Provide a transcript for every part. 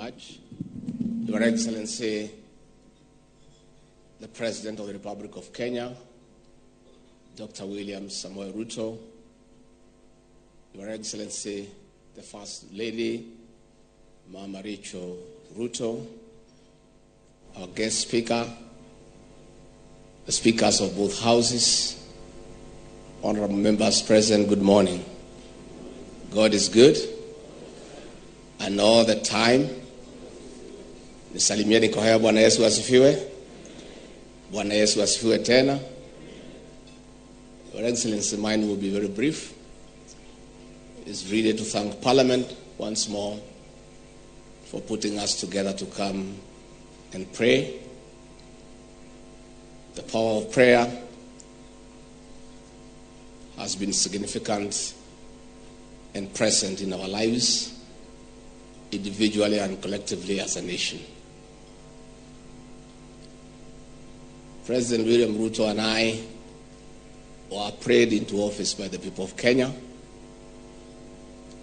much. Your Excellency, the President of the Republic of Kenya, Dr. William Samoei Ruto, Your Excellency, the First Lady, Mama Rachel Ruto, our guest speaker, the speakers of both houses, honorable members present, good morning. God is good, and all the time. Nisalimieni kwa haya. Bwana Yesu asifiwe. Bwana Yesu asifiwe tena. Your Excellency, mine will be very brief. It's really to thank Parliament once more for putting us together to come and pray. The power of prayer has been significant and present in our lives, individually and collectively as a nation. President William Ruto and I were prayed into office by the people of Kenya,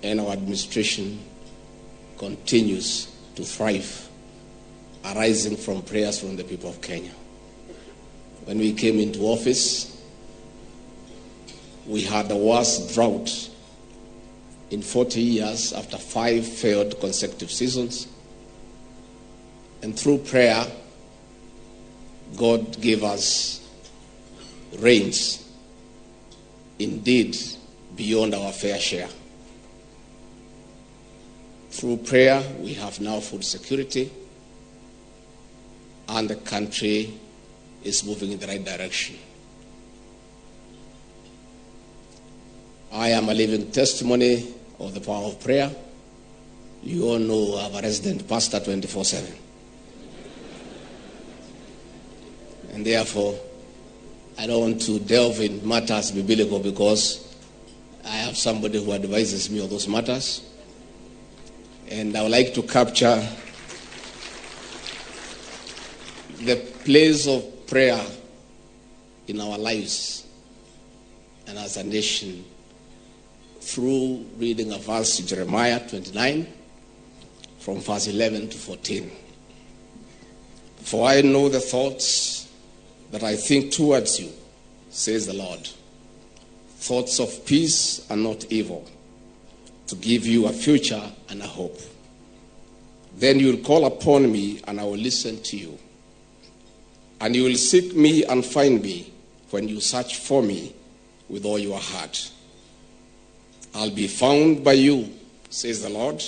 and our administration continues to thrive, arising from prayers from the people of Kenya. When we came into office, we had the worst drought in 40 years after 5 failed consecutive seasons. And through prayer, God gave us rains, indeed, beyond our fair share. Through prayer, we have now food security, and the country is moving in the right direction. I am a living testimony of the power of prayer. You all know I'm a resident pastor 24/7. And therefore, I don't want to delve in matters biblical because I have somebody who advises me on those matters. And I would like to capture the place of prayer in our lives and as a nation through reading a verse in Jeremiah 29 from verse 11 to 14. For I know the thoughts that I think towards you, says the Lord, thoughts of peace and not evil, to give you a future and a hope. Then you will call upon me and I will listen to you. And you will seek me and find me when you search for me with all your heart. I'll be found by you, says the Lord,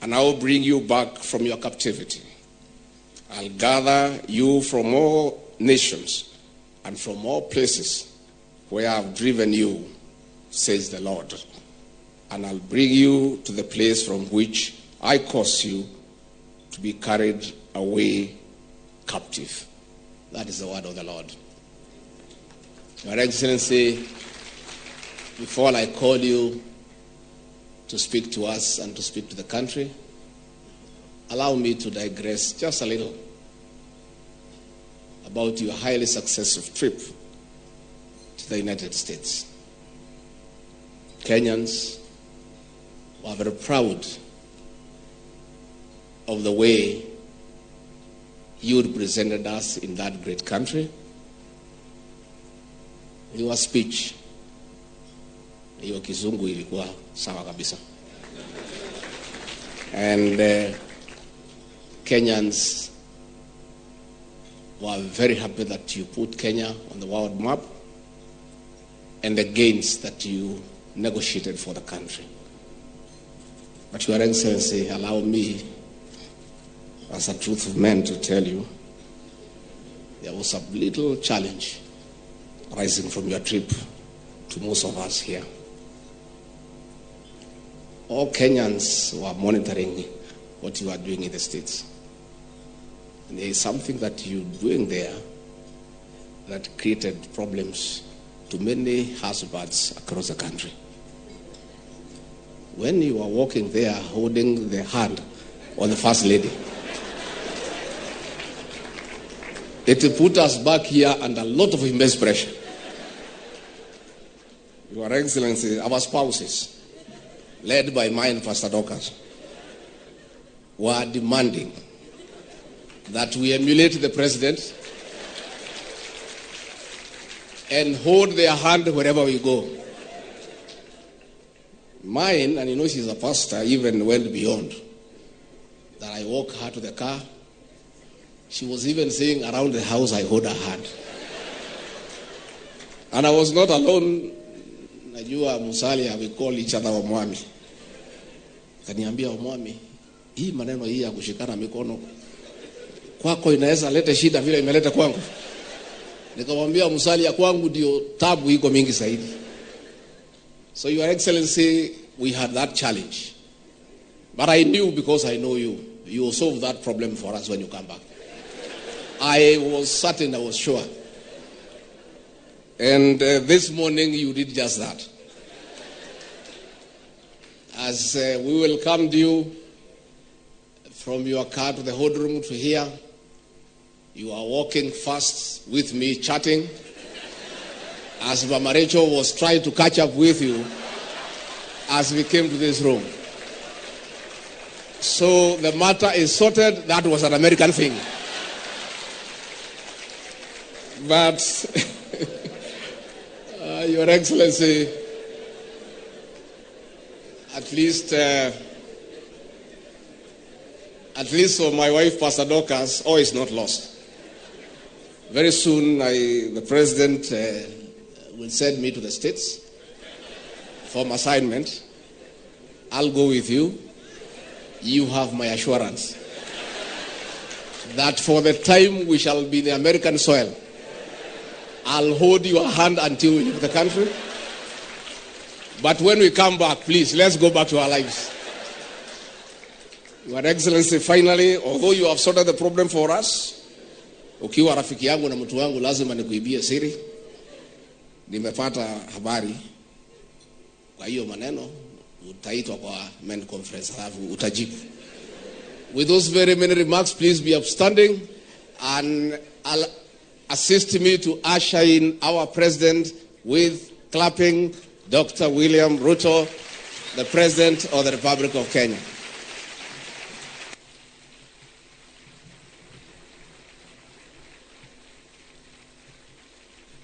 and I will bring you back from your captivity. I'll gather you from all nations and from all places where I've driven you, says the Lord. And I'll bring you to the place from which I caused you to be carried away captive. That is the word of the Lord. Your Excellency, before I call you to speak to us and to speak to the country, allow me to digress just a little about your highly successful trip to the United States. Kenyans were very proud of the way you represented us in that great country. Your speech, your kizungu ilikuwa sawa kabisa. And Kenyans were very happy that you put Kenya on the world map and the gains that you negotiated for the country. But Your Excellency, allow me, as a truth of man, to tell you there was a little challenge arising from your trip to most of us here. All Kenyans were monitoring what you are doing in the States. And there is something that you're doing there that created problems to many husbands across the country. When you were walking there holding the hand of the First Lady, it put us back here under a lot of immense pressure. Your Excellency, our spouses, led by mine, Pastor Dorcas, were demanding that we emulate the president and hold their hand wherever we go. Mine, and you know she's a pastor, even went beyond. That I walk her to the car. She was even saying around the house I hold her hand. And I was not alone. Najua Musalia, we call each other Omwami. Kaniambia Omwami, hii maneno hii ya kushikana mikono kwako inaweza leta shida vile imeleta kwangu. Nikamwambia Musalia, kwangu ndio tabu iko mingi zaidi. So Your Excellency, we had that challenge. But I knew, because I know you, you will solve that problem for us when you come back. I was certain, I was sure. And this morning you did just that. As we welcomed you from your car to the hold room to here, you are walking fast with me, chatting. As Mama Rachel was trying to catch up with you as we came to this room. So the matter is sorted. That was an American thing. But Your Excellency, at least for my wife, Pastor Dorcas, all is not lost. Very soon, the President will send me to the States for my assignment. I'll go with you. You have my assurance that for the time we shall be in the American soil, I'll hold your hand until we leave the country. But when we come back, please, let's go back to our lives. Your Excellency, finally, although you have sorted the problem for us, ukiwa rafiki yangu na mtu wangu lazima nikuibie siri. Nimepata habari. Kwa hiyo maneno utaitwa kwa main conference alafu utajibu. With those very many remarks, please be upstanding and I'll assist me to usher in our President with clapping, Dr. William Ruto, the President of the Republic of Kenya.